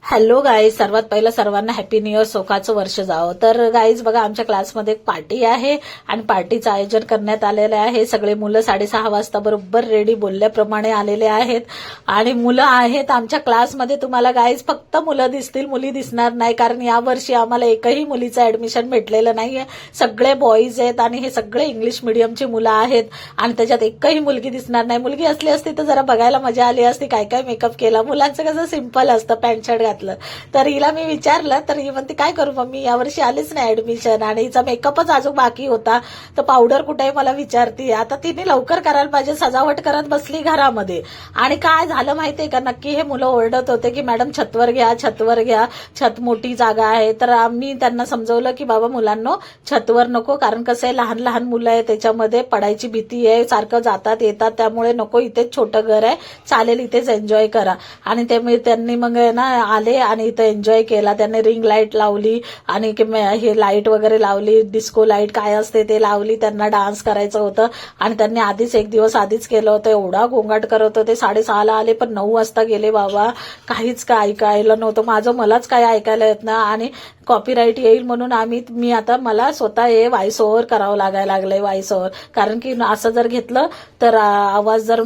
Hello guys, सर्वात पहिलं सर्वांना हॅपी न्यू इयर, सुखाचं वर्ष जावं. तर गाईज बघा, आमच्या क्लासमध्ये एक पार्टी आहे आणि पार्टीचं आयोजन करण्यात आलेलं आहे. सगळे मुलं 6:30 वाजता बरोबर रेडी बोलल्याप्रमाणे आलेले आहेत आणि मुलं आहेत आमच्या क्लासमध्ये. तुम्हाला गाईज फक्त मुलं दिसतील, मुली दिसणार नाही, कारण यावर्षी आम्हाला एकही मुलीचं ऍडमिशन भेटलेलं नाहीये. सगळे बॉईज आहेत आणि हे सगळे इंग्लिश मिडियमची मुलं आहेत आणि त्याच्यात एकही मुलगी दिसणार नाही. मुलगी असली असती तर जरा बघायला मजा आली असती, काय काय मेकअप केला. मुलांचं कसं सिंपल असतं, पॅन्ट शर्ट घातलं. तर हिला मी विचारलं तर ही म्हणते काय करू मम्मी, यावर्षी आलीच नाही ऍडमिशन आणि हिचा मेकअपच अजून बाकी होता, तर पावडर कुठे मला विचारते. आता तिने लवकर करायला पाहिजे, सजावट करत बसली घरामध्ये. आणि काय झालं माहितीये का, नक्की हे मुलं ओरडत होते की मॅडम छतवर घ्या, छतवर घ्या, छत मोठी जागा आहे. तर आम्ही त्यांना समजवलं की बाबा मुलांनो, छतवर नको, कारण कसं आहे लहान लहान मुलं आहे, त्याच्यामध्ये पडायची भीती आहे, सारखं जातात येतात, त्यामुळे नको, इथेच छोटं घर आहे, चालेल इथेच एन्जॉय करा. आणि त्यांनी मग ना आले आणि इथं एन्जॉय केला. त्यांनी रिंग लाईट लावली आणि हे लाईट वगैरे लावली, डिस्को लाईट काय असते ते लावली. त्यांना डान्स करायचं होतं आणि त्यांनी आधीच एक दिवस आधीच केलं होतं. एवढा गोंगाट करत होते. 6:30 आले पण 9 वाजता गेले बाबा. काहीच काय ऐकायला नव्हतं माझं, मलाच काय ऐकायला येत ना. आणि कॉपीराईट येईल म्हणून मी आता मला स्वतः हे व्हॉइस ओव्हर करावं लागायला लागलंय, व्हॉइस ओव्हर. कारण की असं जर घेतलं तर आवाज जर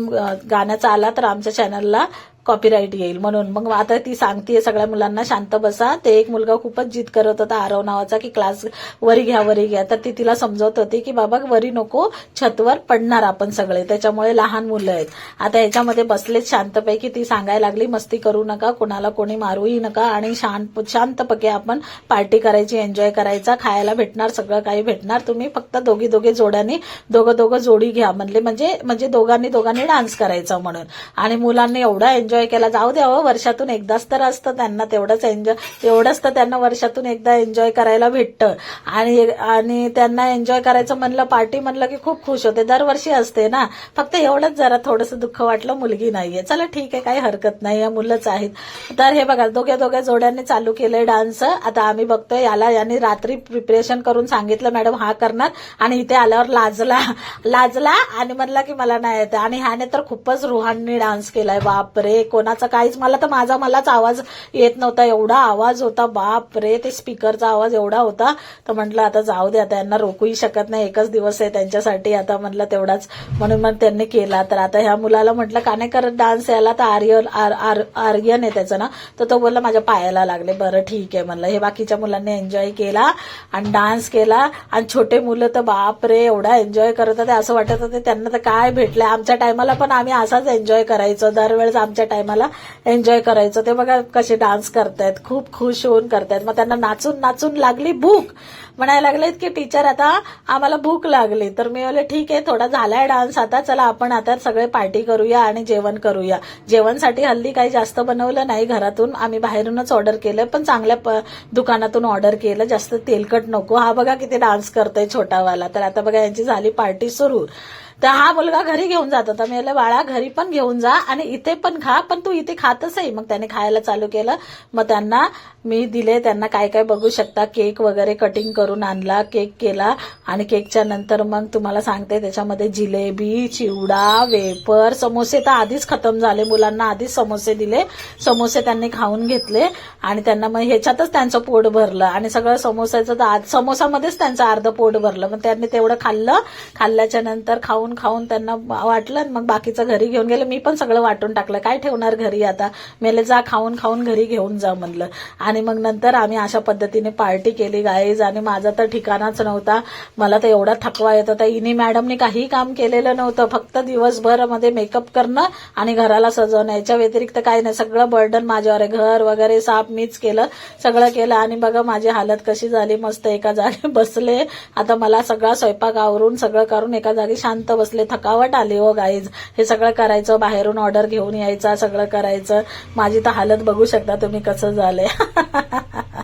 गाण्याचा आला तर आमच्या चॅनलला कॉपीराईट येईल. म्हणून मग आता ती सांगतेय सगळ्या मुलांना शांत बसा. ते एक मुलगा खूपच जिद करत होता आरव नावाचा की क्लास वरी घ्या वरी घ्या. तर ती तिला समजवत होती की बाबा वरी नको, छतवर पडणार आपण सगळे, त्याच्यामुळे लहान मुलं आहेत. आता ह्याच्यामध्ये बसलेच शांतपैकी. ती सांगायला लागली मस्ती करू नका, कोणाला कोणी मारूही नका आणि शांतपैकी आपण पार्टी करायची, एन्जॉय करायचा, खायला भेटणार, सगळं काही भेटणार. तुम्ही फक्त दोघी जोड्यांनी दोघं जोडी घ्या म्हणले, म्हणजे दोघांनी डान्स करायचा म्हणून. आणि मुलांनी एवढा एन्जॉय केला. जाऊ द्यावं, वर्षातून एकदाच तर असतं त्यांना, एवढंच तर त्यांना वर्षातून एकदा एन्जॉय करायला भेटतं. आणि त्यांना एन्जॉय करायचं म्हणलं, पार्टी म्हणलं की खूप खुश होते. दरवर्षी असते ना, फक्त एवढंच जरा थोडंसं दुःख वाटलं, मुलगी नाहीये. चला ठीक आहे, काही हरकत नाही, या मुलंच आहेत. तर हे बघा, दोघ्या जोड्यांनी चालू केलंय डान्स. आता आम्ही बघतोय याने रात्री प्रिपरेशन करून सांगितलं मॅडम हा करणार, आणि इथे आल्यावर लाजला आणि म्हणला की मला नाही येत. आणि ह्याने तर खूपच रुहानी डान्स केलाय. बापरे, कोणाचा काहीच, मलाच आवाज येत नव्हता, एवढा आवाज होता. बाप रे, ते स्पीकरचा आवाज एवढा होता. तर म्हटलं आता जाऊ दे, आता यांना रोखूही शकत नाही, एकच दिवस आहे त्यांच्यासाठी, आता म्हटलं तेवढाच, म्हणून मग त्यांनी केला. तर आता ह्या मुलाला म्हटलं का नाही करत डान्स, याला तर आर्यन आहे त्याचं ना, तर तो बोलला माझ्या पायाला लागले. बरं ठीक आहे म्हणलं. हे बाकीच्या मुलांनी एन्जॉय केला आणि डान्स केला. आणि छोटे मुलं तर बाप रे एवढा एन्जॉय करत होते, असं वाटत होते त्यांना तर काय भेटलंय. आमच्या टायमाला पण आम्ही असाच एन्जॉय करायचो, दरवेळेस आमच्या टायमाला एन्जॉय करायचं. ते बघा कसे डान्स करतायत, खूप खुश होऊन करतायत. मग त्यांना नाचून लागली भूक, म्हणायला लागलेत की टीचर आता आम्हाला भूक लागली. तर मी बोलले ठीक आहे, थोडा झालाय डान्स, आता चला आपण आता सगळे पार्टी करूया आणि जेवण करूया. जेवणसाठी हल्ली काही जास्त बनवलं नाही घरातून, आम्ही बाहेरूनच ऑर्डर केलं, पण चांगल्या दुकानातून ऑर्डर केलं, जास्त तेलकट नको. हा बघा किती डान्स करतोय छोटावाला. तर आता बघा यांची झाली पार्टी सुरू. तर हा मुलगा घरी घेऊन जात होता. मी म्हटलं बाळा घरी पण घेऊन जा आणि इथे पण खा, पण तू इथे खातच आहे. मग त्याने खायला चालू केलं. मग त्यांना मी दिले, त्यांना काय काय बघू शकता, केक वगैरे कटिंग करून आणला, केक केला. आणि केकच्या नंतर मग तुम्हाला सांगते त्याच्यामध्ये जिलेबी, चिवडा, वेफर, समोसे तर आधीच खतम झाले. मुलांना आधीच समोसे दिले, समोसे त्यांनी खाऊन घेतले आणि त्यांना मग ह्याच्यातच त्यांचं पोट भरलं. आणि सगळं समोसामध्येच त्यांचं अर्ध पोट भरलं. मग त्यांनी तेवढं खाल्ल्याच्या नंतर खाऊन त्यांना वाटलं, मग बाकीचं घरी घेऊन गेलं. मी पण सगळं वाटून टाकलं, काय ठेवणार घरी आता, मेले जा खाऊन घरी घेऊन जा म्हणलं. आणि मग नंतर आम्ही अशा पद्धतीने पार्टी केली गाईज. आणि माझा तर ठिकाणाच नव्हता, मला तर एवढा थकवा येत होता. इनी मॅडमनी काही काम केलेलं नव्हतं, फक्त दिवसभर मध्ये मेकअप करणं आणि घराला सजवणं, याच्या व्यतिरिक्त काही नाही. सगळं बर्डन माझ्यावर आहे, घर वगैरे साफ मीच केलं, सगळं केलं. आणि बघा माझी हालत कशी झाली, मस्त एका जागी बसले. आता मला सगळा स्वयंपाक आवरून सगळं करून एका जागी शांत बसले. थकावट आली हो गाईज, हे सगळं करायचं, बाहेरून ऑर्डर घेऊन यायचा, सगळं करायचं. माझी तर हालत बघू शकता तुम्ही कसं झालंय.